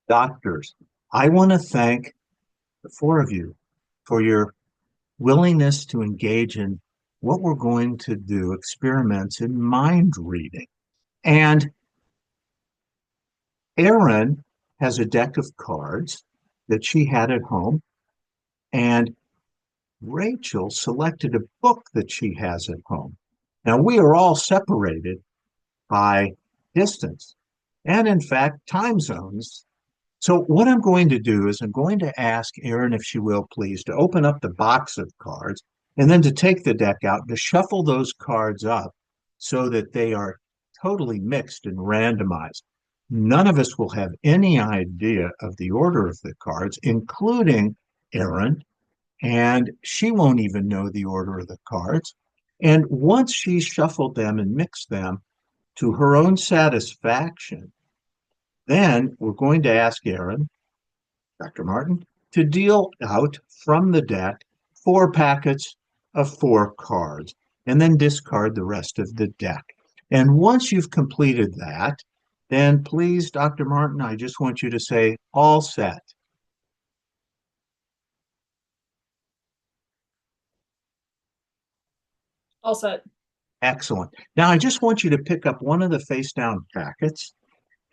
Doctors, I want to thank the four of you for your willingness to engage in what we're going to do experiments in mind reading. And Erin has a deck of cards that she had at home, and Rachel selected a book that she has at home. Now, we are all separated by distance and, in fact, time zones. So, what I'm going to do is I'm going to ask Erin, if she will, please, to open up the box of cards and then to take the deck out, to shuffle those cards up so that they are totally mixed and randomized. None of us will have any idea of the order of the cards, including Erin, and she won't even know the order of the cards. And once she's shuffled them and mixed them to her own satisfaction, then we're going to ask Erin, Dr. Martin, to deal out from the deck four packets of four cards and then discard the rest of the deck. And once you've completed that, then please, Dr. Martin, I just want you to say, all set. All set. Excellent. Now, I just want you to pick up one of the face down packets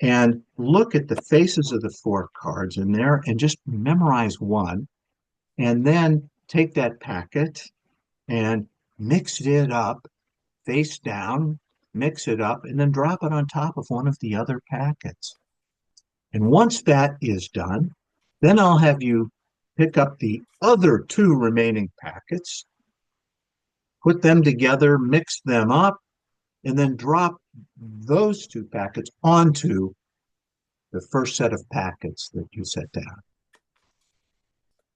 and look at the faces of the four cards in there and just memorize one. And then take that packet and mix it up face down, mix it up, and then drop it on top of one of the other packets. And once that is done, then I'll have you pick up the other two remaining packets, put them together, mix them up, and then drop those two packets onto the first set of packets that you set down.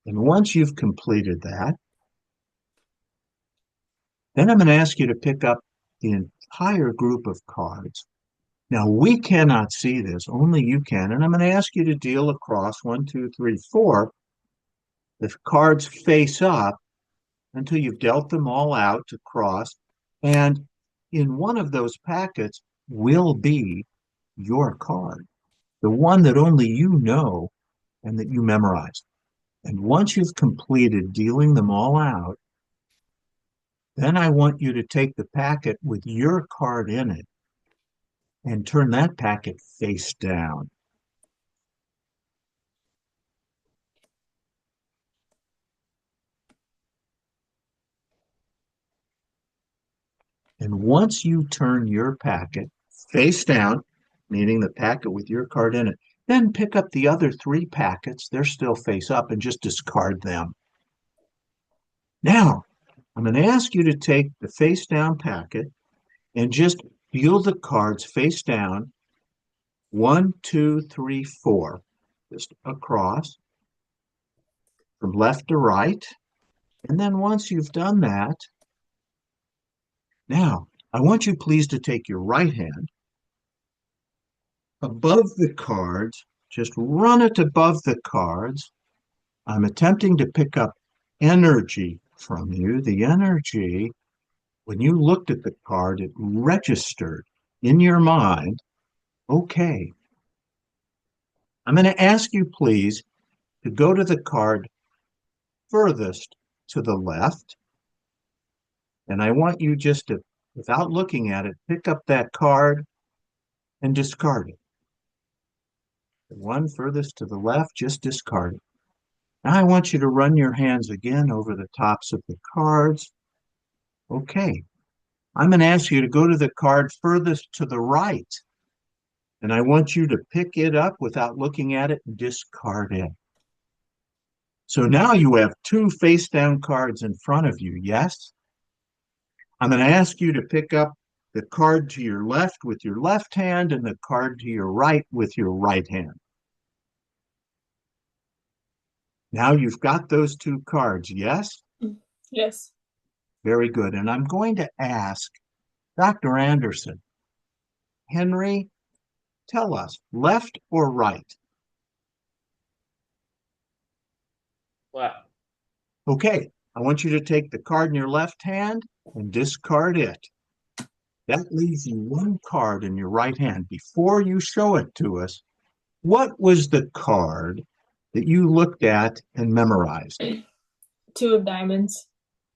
And once you've completed that, then I'm going to ask you to pick up the entire group of cards. Now, we cannot see this, only you can. And I'm going to ask you to deal across 1, 2, 3, 4. The cards face up until you've dealt them all out across. And in one of those packets will be your card, the one that only you know and that you memorized. And once you've completed dealing them all out, then I want you to take the packet with your card in it and turn that packet face down. And once you turn your packet face down, meaning the packet with your card in it, then pick up the other three packets. They're still face up and just discard them. Now, I'm going to ask you to take the face down packet and just deal the cards face down 1, 2, 3, 4, just across from left to right. And then once you've done that, now I want you please to take your right hand above the cards, just run it above the cards. I'm attempting to pick up energy from you. The energy, when you looked at the card, it registered in your mind. Okay. I'm going to ask you, please, to go to the card furthest to the left. And I want you just to, without looking at it, pick up that card and discard it. The one furthest to the left, just discard it. Now I want you to run your hands again over the tops of the cards. Okay. I'm going to ask you to go to the card furthest to the right. And I want you to pick it up without looking at it and discard it. So now you have two face down cards in front of you, yes? I'm going to ask you to pick up the card to your left with your left hand and the card to your right with your right hand. Now you've got those two cards, yes? Yes. Very good. And I'm going to ask Dr. Anderson, Henry, tell us, left or right? Left. Okay, I want you to take the card in your left hand and discard it. That leaves you one card in your right hand. Before you show it to us, What was the card that you looked at and memorized? Two of diamonds.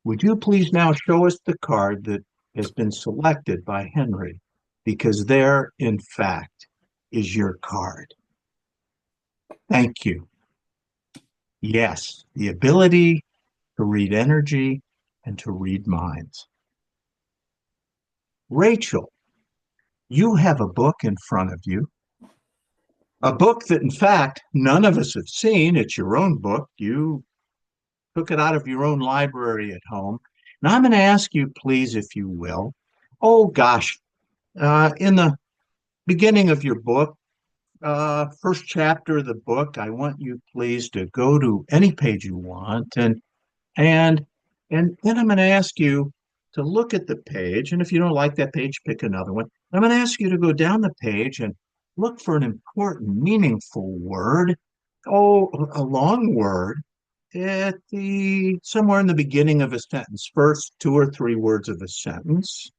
Would you please now show us the card that has been selected by Henry? Because there, in fact, is your card. Thank you. Yes, the ability to read energy and to read minds. Rachel, you have a book in front of you, a book that, in fact, none of us have seen. It's your own book. You took it out of your own library at home. And I'm going to ask you, please, if you will, oh gosh, in the beginning of your book, first chapter of the book, I want you, please, to go to any page you want, and and then I'm going to ask you to look at the page, and if you don't like that page, pick another one. I'm going to ask you to go down the page and look for an important, meaningful word, oh, a long word at the somewhere in the beginning of a sentence, first two or three words of a sentence.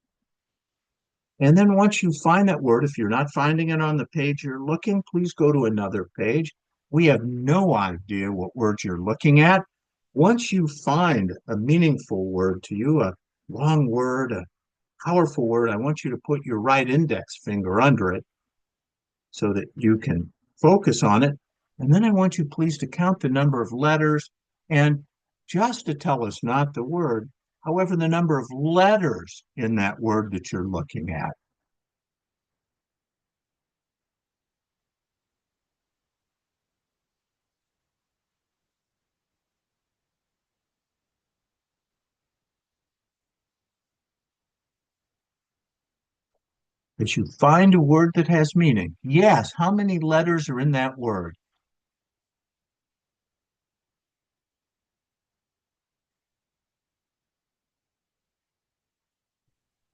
And then once you find that word, if you're not finding it on the page you're looking, please go to another page. We have no idea what words you're looking at. Once you find a meaningful word to you, a long word, a powerful word, I want you to put your right index finger under it so that you can focus on it. And then I want you, please, to count the number of letters and just to tell us not the word, however, the number of letters in that word that you're looking at. That you find a word that has meaning. Yes, how many letters are in that word?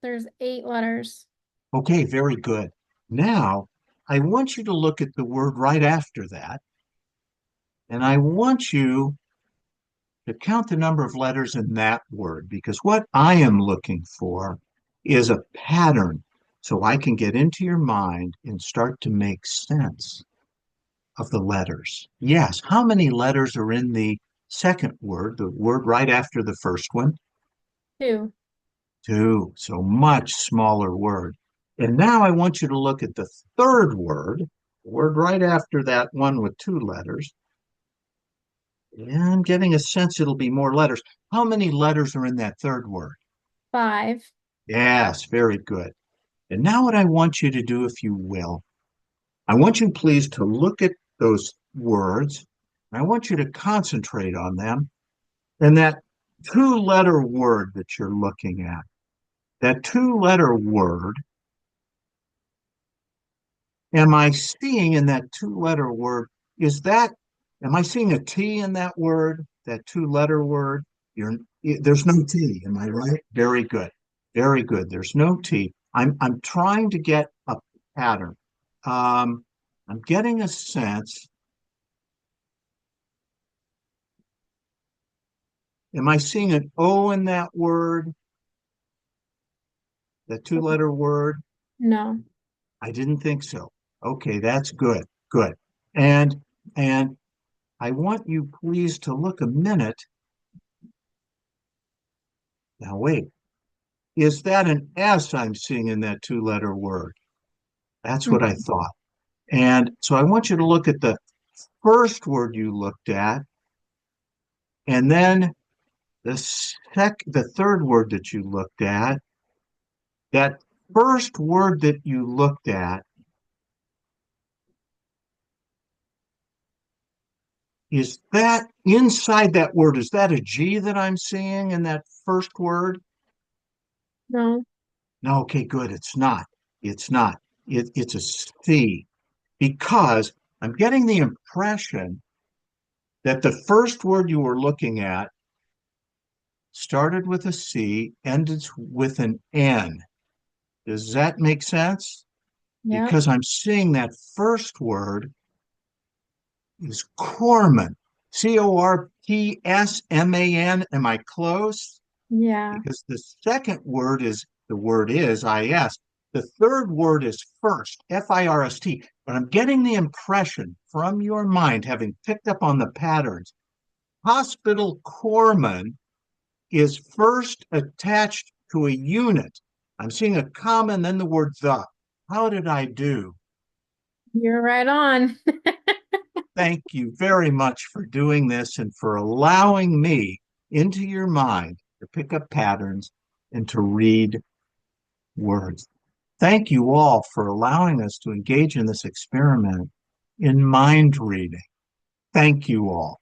There's 8 letters. Okay, very good. Now, I want you to look at the word right after that, and I want you to count the number of letters in that word, because what I am looking for is a pattern so I can get into your mind and start to make sense of the letters. Yes, how many letters are in the second word, the word right after the first one? 2. Two, so much smaller word. And now I want you to look at the third word, the word right after that one with two letters. Yeah, I'm getting a sense it'll be more letters. How many letters are in that third word? 5. Yes, very good. And now what I want you to do, if you will, I want you please to look at those words. I want you to concentrate on them. And that two-letter word that you're looking at, that two-letter word, am I seeing in that two-letter word, is that, am I seeing a T in that word, that two-letter word? There's no T, am I right? Very good. Very good. There's no T. I'm trying to get a pattern. Um, I'm getting a sense. Am I seeing an O in that word, that two-letter word? No. I didn't think so. Okay, that's good. Good. And I want you please to look a minute. Now wait. Is that an S I'm seeing in that two-letter word? That's what I thought. And so I want you to look at the first word you looked at, and then the third word that you looked at. That first word that you looked at, is that inside that word? Is that a G that I'm seeing in that first word? No. No, okay, good. It's not. It's not. It's a C because I'm getting the impression that the first word you were looking at started with a C, ended with an N. Does that make sense? Yep. Because I'm seeing that first word is Corman. Corpsman. Am I close? Yeah. Because the second word is the word is IS. The third word is first, F-I-R-S-T, but I'm getting the impression from your mind, having picked up on the patterns, hospital corpsman is first attached to a unit. I'm seeing a comma and then the word the. How did I do? You're right on. Thank you very much for doing this and for allowing me into your mind to pick up patterns and to read words. Thank you all for allowing us to engage in this experiment in mind reading. Thank you all.